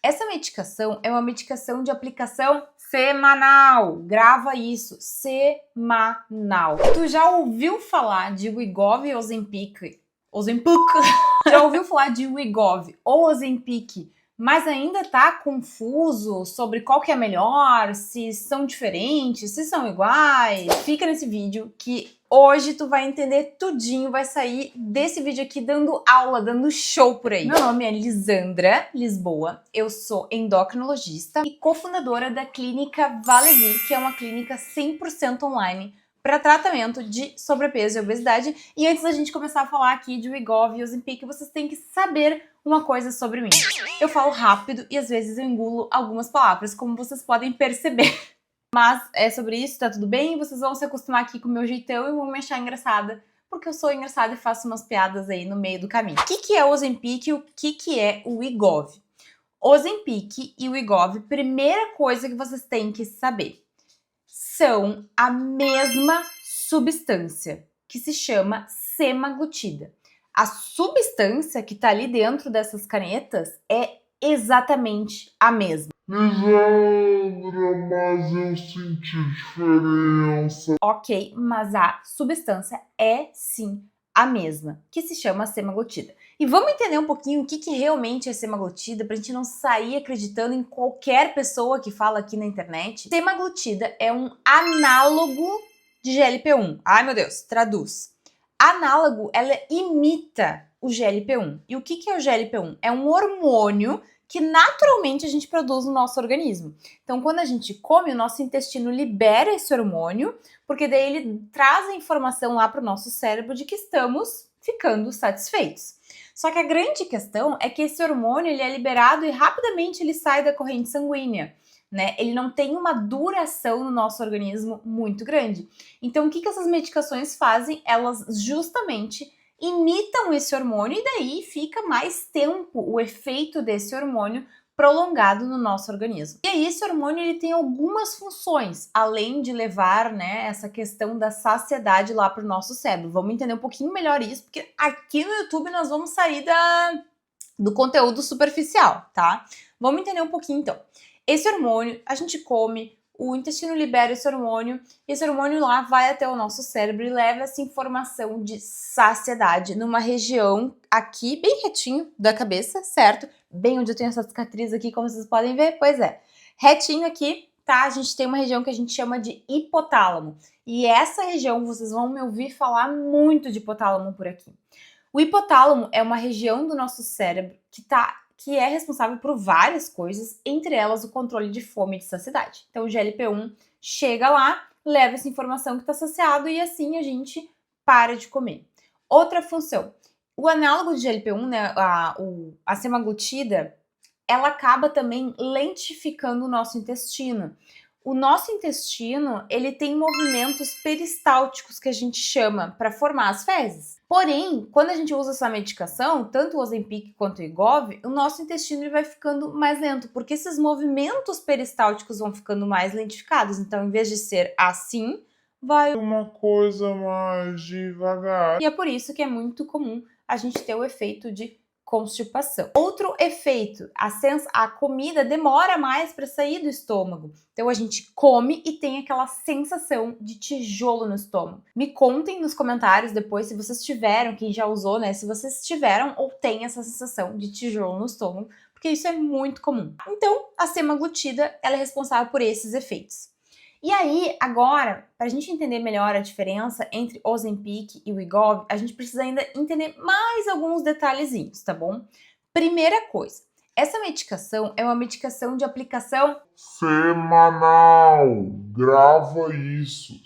Essa medicação é uma medicação de aplicação semanal. Grava isso, semanal. Tu já ouviu falar de Wegovy e Ozempic? Já ouviu falar de Wegovy ou Ozempic, mas ainda tá confuso sobre qual que é melhor, se são diferentes, se são iguais? Fica nesse vídeo que hoje tu vai entender tudinho, vai sair desse vídeo aqui dando aula, dando show por aí. Meu nome é Lisandra Lisboa, eu sou endocrinologista e cofundadora da clínica Valevi, que é uma clínica 100% online para tratamento de sobrepeso e obesidade. E antes da gente começar a falar aqui de Wegovy e Ozempic, vocês têm que saber uma coisa sobre mim. Eu falo rápido e às vezes eu engulo algumas palavras, como vocês podem perceber. Mas é sobre isso, tá tudo bem? Vocês vão se acostumar aqui com o meu jeitão e vão me achar engraçada, porque eu sou engraçada e faço umas piadas aí no meio do caminho. O que é o Ozempic e o que é o Wegovy? Ozempic e o Wegovy, primeira coisa que vocês têm que saber, são a mesma substância, que se chama semaglutida. A substância que tá ali dentro dessas canetas é exatamente a mesma. Lisandra, mas eu senti diferença. Ok, mas a substância é sim a mesma, que se chama semaglutida. E vamos entender um pouquinho o que realmente é semaglutida, pra gente não sair acreditando em qualquer pessoa que fala aqui na internet. Semaglutida é um análogo de GLP-1. Ai meu Deus, traduz. Análogo, ela imita o GLP-1. E o que é o GLP-1? É um hormônio que naturalmente a gente produz no nosso organismo. Então, quando a gente come, o nosso intestino libera esse hormônio, porque daí ele traz a informação lá para o nosso cérebro de que estamos ficando satisfeitos. Só que a grande questão é que esse hormônio ele é liberado e rapidamente ele sai da corrente sanguínea, né? Ele não tem uma duração no nosso organismo muito grande. Então, o que essas medicações fazem? Elas justamente imitam esse hormônio e daí fica mais tempo o efeito desse hormônio prolongado no nosso organismo. E aí esse hormônio ele tem algumas funções, além de levar, né, essa questão da saciedade lá para o nosso cérebro. Vamos entender um pouquinho melhor isso, porque aqui no YouTube nós vamos sair do conteúdo superficial, tá? Vamos entender um pouquinho então. Esse hormônio, a gente come, o intestino libera esse hormônio lá vai até o nosso cérebro e leva essa informação de saciedade numa região aqui, bem retinho da cabeça, certo? Bem onde eu tenho essa cicatriz aqui, como vocês podem ver, pois é. Retinho aqui, tá? A gente tem uma região que a gente chama de hipotálamo. E essa região, vocês vão me ouvir falar muito de hipotálamo por aqui. O hipotálamo é uma região do nosso cérebro que é responsável por várias coisas, entre elas o controle de fome e de saciedade. Então o GLP-1 chega lá, leva essa informação que está saciado e assim a gente para de comer. Outra função, o análogo de GLP-1, né, a semaglutida, ela acaba também lentificando o nosso intestino. O nosso intestino, ele tem movimentos peristálticos que a gente chama para formar as fezes. Porém, quando a gente usa essa medicação, tanto o Ozempic quanto o Wegovy, o nosso intestino ele vai ficando mais lento, porque esses movimentos peristálticos vão ficando mais lentificados. Então, em vez de ser assim, vai Uma coisa mais devagar. e é por isso que é muito comum a gente ter o efeito de constipação. Outro efeito, a comida demora mais para sair do estômago. Então a gente come e tem aquela sensação de tijolo no estômago. Me contem nos comentários depois se vocês tiveram, quem já usou, né? Se vocês tiveram ou tem essa sensação de tijolo no estômago, porque isso é muito comum. Então a semaglutida ela é responsável por esses efeitos. E aí, agora, para a gente entender melhor a diferença entre Ozempic e Wegovy, a gente precisa ainda entender mais alguns detalhezinhos, tá bom? Primeira coisa, essa medicação é uma medicação de aplicação Semanal. Grava isso.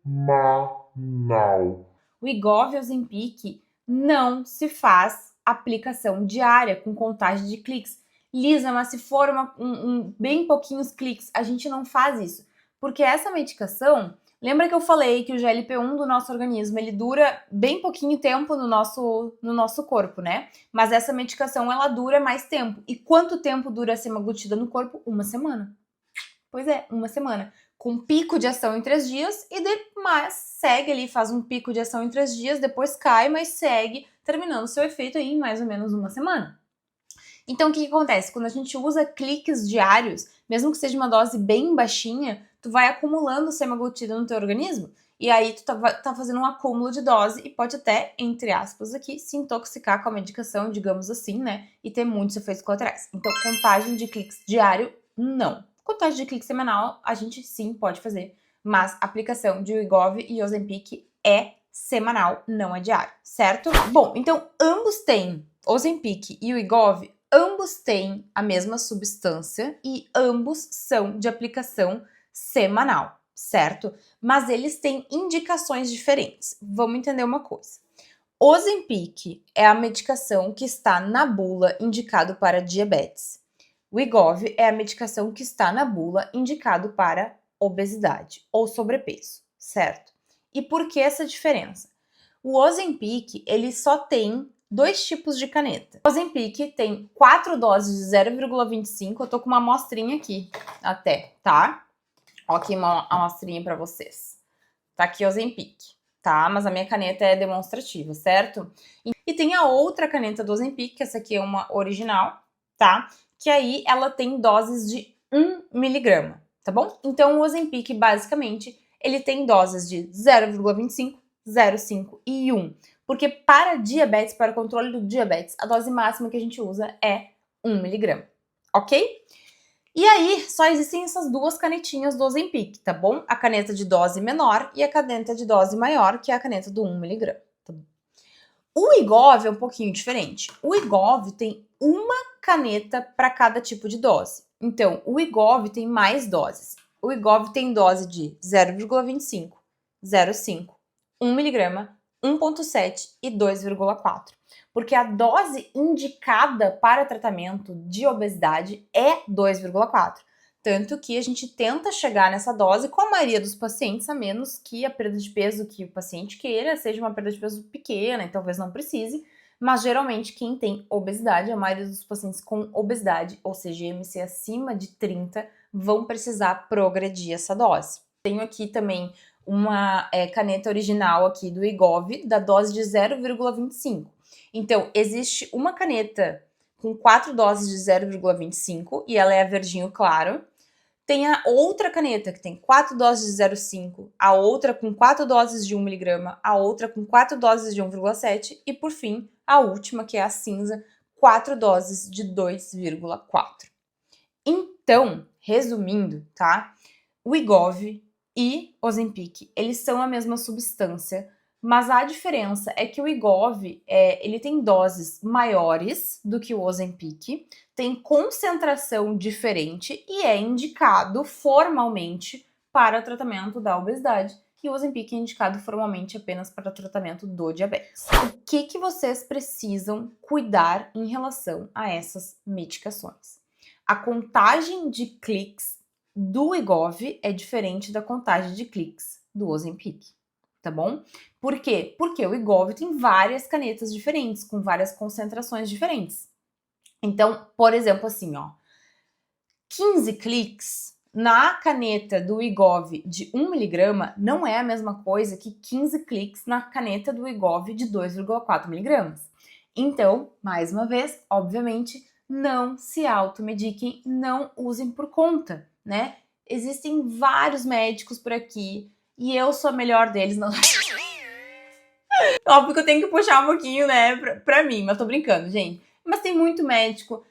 Semanal. Wegovy e Ozempic não se faz aplicação diária com contagem de cliques. Lisa, mas se for bem pouquinhos cliques, a gente não faz isso. Porque essa medicação, lembra que eu falei que o GLP-1 do nosso organismo, ele dura bem pouquinho tempo no nosso corpo, né? Mas essa medicação, ela dura mais tempo. E quanto tempo dura a semaglutida no corpo? Uma semana. Pois é, uma semana. Com pico de ação em 3 dias e mas segue ali, faz um pico de ação em 3 dias, depois cai, mas segue terminando seu efeito aí em mais ou menos uma semana. Então, o que acontece? Quando a gente usa cliques diários, mesmo que seja uma dose bem baixinha, tu vai acumulando semaglutida no teu organismo, e aí tu tá fazendo um acúmulo de dose e pode até, entre aspas aqui, se intoxicar com a medicação, digamos assim, né? E ter muitos efeitos colaterais. Então, contagem de cliques diário, não. Contagem de cliques semanal, a gente sim pode fazer, mas a aplicação de Wegovy e Ozempic é semanal, não é diário, certo? Bom, então ambos têm, Ozempic e Wegovy, ambos têm a mesma substância e ambos são de aplicação semanal, certo? Mas eles têm indicações diferentes. Vamos entender uma coisa. Ozempic é a medicação que está na bula indicado para diabetes. Wegovy é a medicação que está na bula indicado para obesidade ou sobrepeso, certo? E por que essa diferença? O Ozempic, ele só tem 2 tipos de caneta. O Ozempic tem 4 doses de 0,25, eu tô com uma amostrinha aqui até, tá? Ó aqui uma amostrinha pra vocês. Tá aqui o Ozempic, tá? Mas a minha caneta é demonstrativa, certo? E tem a outra caneta do Ozempic, que essa aqui é uma original, tá? Que aí ela tem doses de 1 miligrama, tá bom? Então o Ozempic, basicamente, ele tem doses de 0,25, 0,5 e 1. Porque para diabetes, para o controle do diabetes, a dose máxima que a gente usa é 1 miligrama, ok? E aí, só existem essas duas canetinhas do Ozempic, tá bom? A caneta de dose menor e a caneta de dose maior, que é a caneta do 1 miligrama. Tá bom? O Wegovy é um pouquinho diferente. O Wegovy tem uma caneta para cada tipo de dose. Então, o Wegovy tem mais doses. O Wegovy tem dose de 0,25, 0,5, 1 miligrama, 1,7 e 2,4. Porque a dose indicada para tratamento de obesidade é 2,4. Tanto que a gente tenta chegar nessa dose com a maioria dos pacientes, a menos que a perda de peso que o paciente queira seja uma perda de peso pequena e talvez não precise. Mas geralmente quem tem obesidade, a maioria dos pacientes com obesidade, ou seja, IMC acima de 30, vão precisar progredir essa dose. Tenho aqui também uma caneta original aqui do Wegovy, da dose de 0,25. Então, existe uma caneta com 4 doses de 0,25 e ela é a verdinho claro. Tem a outra caneta que tem 4 doses de 0,5, a outra com 4 doses de 1 miligrama, a outra com 4 doses de 1,7 e, por fim, a última, que é a cinza, 4 doses de 2,4. Então, resumindo, tá? O Wegovy e Ozempic, eles são a mesma substância, mas a diferença é que o Wegovy, ele tem doses maiores do que o Ozempic, tem concentração diferente e é indicado formalmente para o tratamento da obesidade, e o Ozempic é indicado formalmente apenas para o tratamento do diabetes. O que vocês precisam cuidar em relação a essas medicações? A contagem de cliques do Wegovy é diferente da contagem de cliques do Ozempic, tá bom? Por quê? Porque o Wegovy tem várias canetas diferentes, com várias concentrações diferentes. Então, por exemplo, assim, ó, 15 cliques na caneta do Wegovy de 1 miligrama não é a mesma coisa que 15 cliques na caneta do Wegovy de 2,4 miligramas. Então, mais uma vez, obviamente, não se automediquem, não usem por conta, né? Existem vários médicos por aqui e eu sou a melhor deles. Não... Óbvio que eu tenho que puxar um pouquinho, né, pra mim, mas tô brincando, gente. Mas tem muito médico,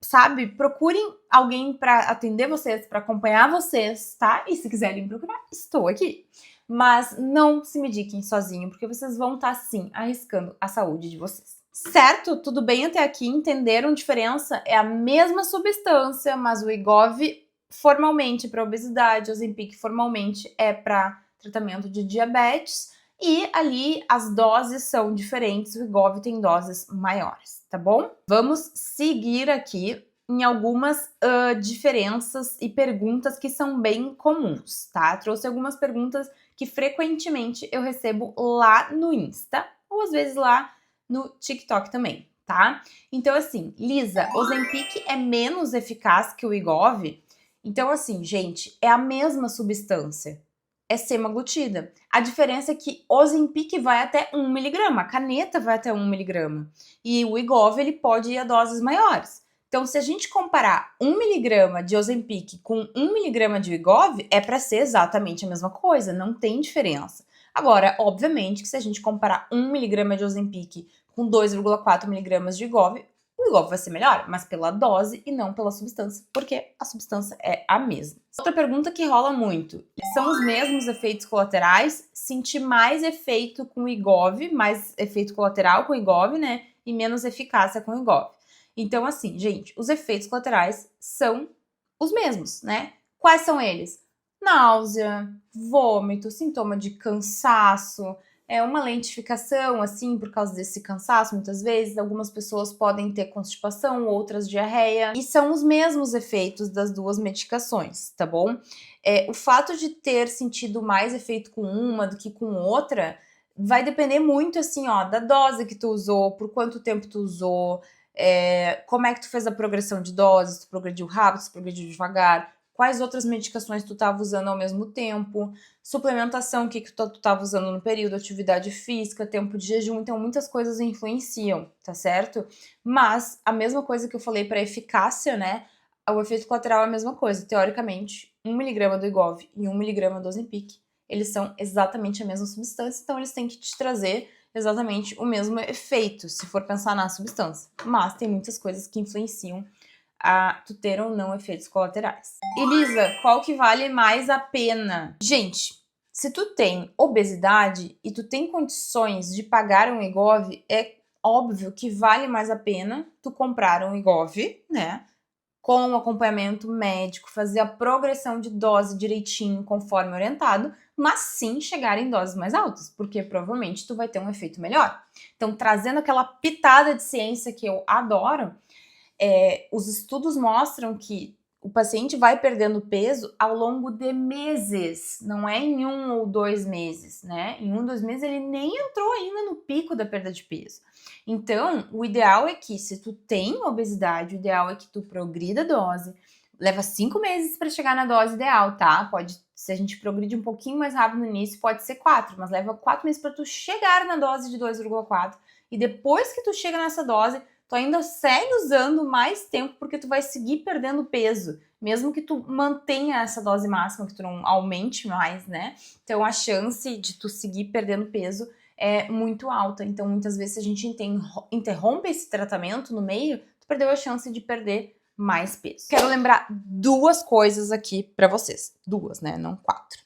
sabe? Procurem alguém pra atender vocês, pra acompanhar vocês, tá? E se quiserem procurar, estou aqui. Mas não se mediquem sozinho, porque vocês vão estar, sim, arriscando a saúde de vocês. Certo? Tudo bem até aqui? Entenderam a diferença? É a mesma substância, mas o Wegovy formalmente para obesidade, o Ozempic formalmente é para tratamento de diabetes. E ali as doses são diferentes, o Wegovy tem doses maiores, tá bom? Vamos seguir aqui em algumas diferenças e perguntas que são bem comuns, tá? Trouxe algumas perguntas que frequentemente eu recebo lá no Insta, ou às vezes lá no TikTok também, tá? Então assim, Lisa, Ozempic é menos eficaz que o Wegovy? Então assim, gente, é a mesma substância. é semaglutida. A diferença é que o Ozempic vai até 1 mg, a caneta vai até 1 mg. E o Wegovy, ele pode ir a doses maiores. Então, se a gente comparar 1 mg de Ozempic com 1 mg de Wegovy, é para ser exatamente a mesma coisa, não tem diferença. Agora, obviamente que se a gente comparar 1 mg de Ozempic com 2,4 mg de Wegovy, o Wegovy vai ser melhor, mas pela dose e não pela substância, porque a substância é a mesma. Outra pergunta que rola muito, são os mesmos efeitos colaterais? Sentir mais efeito com o Wegovy, mais efeito colateral com o Wegovy, né, e menos eficácia com o Wegovy. Então, assim, gente, os efeitos colaterais são os mesmos, né? Quais são eles? Náusea, vômito, sintoma de cansaço, uma lentificação, assim, por causa desse cansaço, muitas vezes. Algumas pessoas podem ter constipação, outras diarreia. E são os mesmos efeitos das duas medicações, tá bom? O fato de ter sentido mais efeito com uma do que com outra vai depender muito, assim, ó, da dose que tu usou, por quanto tempo tu usou, como é que tu fez a progressão de doses, tu progrediu rápido, tu progrediu devagar, quais outras medicações tu estava usando ao mesmo tempo, suplementação, o que tu estava usando no período, atividade física, tempo de jejum, então muitas coisas influenciam, tá certo? Mas a mesma coisa que eu falei para eficácia, né, o efeito colateral é a mesma coisa, teoricamente, 1 mg do Wegovy e 1 mg do Ozempic, eles são exatamente a mesma substância, então eles têm que te trazer exatamente o mesmo efeito, se for pensar na substância. Mas tem muitas coisas que influenciam a tu ter ou não efeitos colaterais. Elisa, qual que vale mais a pena? Gente, se tu tem obesidade e tu tem condições de pagar um Wegovy, é óbvio que vale mais a pena tu comprar um Wegovy, né? Com um acompanhamento médico, fazer a progressão de dose direitinho, conforme orientado, mas sim chegar em doses mais altas, porque provavelmente tu vai ter um efeito melhor. Então, trazendo aquela pitada de ciência que eu adoro, os estudos mostram que o paciente vai perdendo peso ao longo de meses, não é em 1 ou 2 meses, né? Em 1, 2 meses ele nem entrou ainda no pico da perda de peso. Então, o ideal é que, se tu tem obesidade, o ideal é que tu progrida a dose, leva 5 meses para chegar na dose ideal, tá? Se a gente progride um pouquinho mais rápido no início, pode ser 4, mas leva 4 meses para tu chegar na dose de 2,4, e depois que tu chega nessa dose, tu ainda segue usando mais tempo porque tu vai seguir perdendo peso, mesmo que tu mantenha essa dose máxima, que tu não aumente mais, né? Então a chance de tu seguir perdendo peso é muito alta. Então muitas vezes se a gente interrompe esse tratamento no meio, tu perdeu a chance de perder mais peso. Quero lembrar 2 coisas aqui pra vocês. 2, né? Não 4.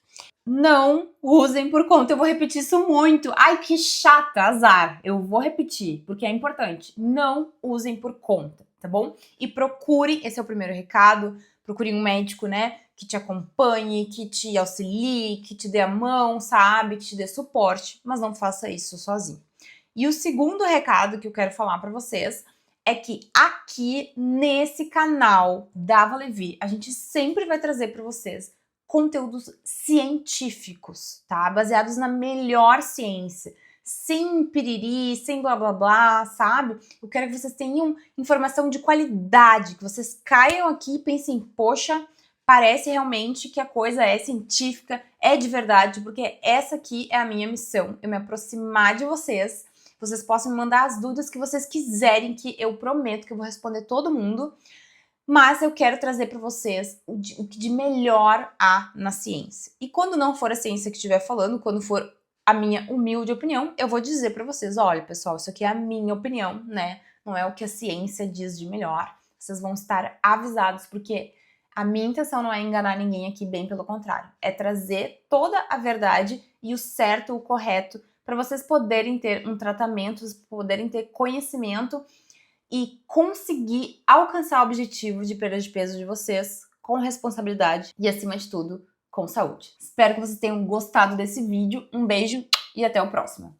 Não usem por conta. Eu vou repetir isso muito. Ai, que chata, azar. Eu vou repetir, porque é importante. Não usem por conta, tá bom? E procure, esse é o primeiro recado, procure um médico, né, que te acompanhe, que te auxilie, que te dê a mão, sabe, que te dê suporte, mas não faça isso sozinho. E o segundo recado que eu quero falar pra vocês é que aqui nesse canal da Valevi, a gente sempre vai trazer pra vocês conteúdos científicos, tá? Baseados na melhor ciência, sem piriri, sem blá blá blá, sabe? Eu quero que vocês tenham informação de qualidade, que vocês caiam aqui e pensem, poxa, parece realmente que a coisa é científica, é de verdade, porque essa aqui é a minha missão, eu me aproximar de vocês, vocês possam me mandar as dúvidas que vocês quiserem, que eu prometo que eu vou responder todo mundo, mas eu quero trazer para vocês o que de melhor há na ciência. E quando não for a ciência que estiver falando, quando for a minha humilde opinião, eu vou dizer para vocês, olha, pessoal, isso aqui é a minha opinião, né? Não é o que a ciência diz de melhor. Vocês vão estar avisados, porque a minha intenção não é enganar ninguém aqui, bem pelo contrário. É trazer toda a verdade e o certo, o correto, para vocês poderem ter um tratamento, poderem ter conhecimento e conseguir alcançar o objetivo de perda de peso de vocês com responsabilidade e, acima de tudo, com saúde. Espero que vocês tenham gostado desse vídeo. Um beijo e até o próximo.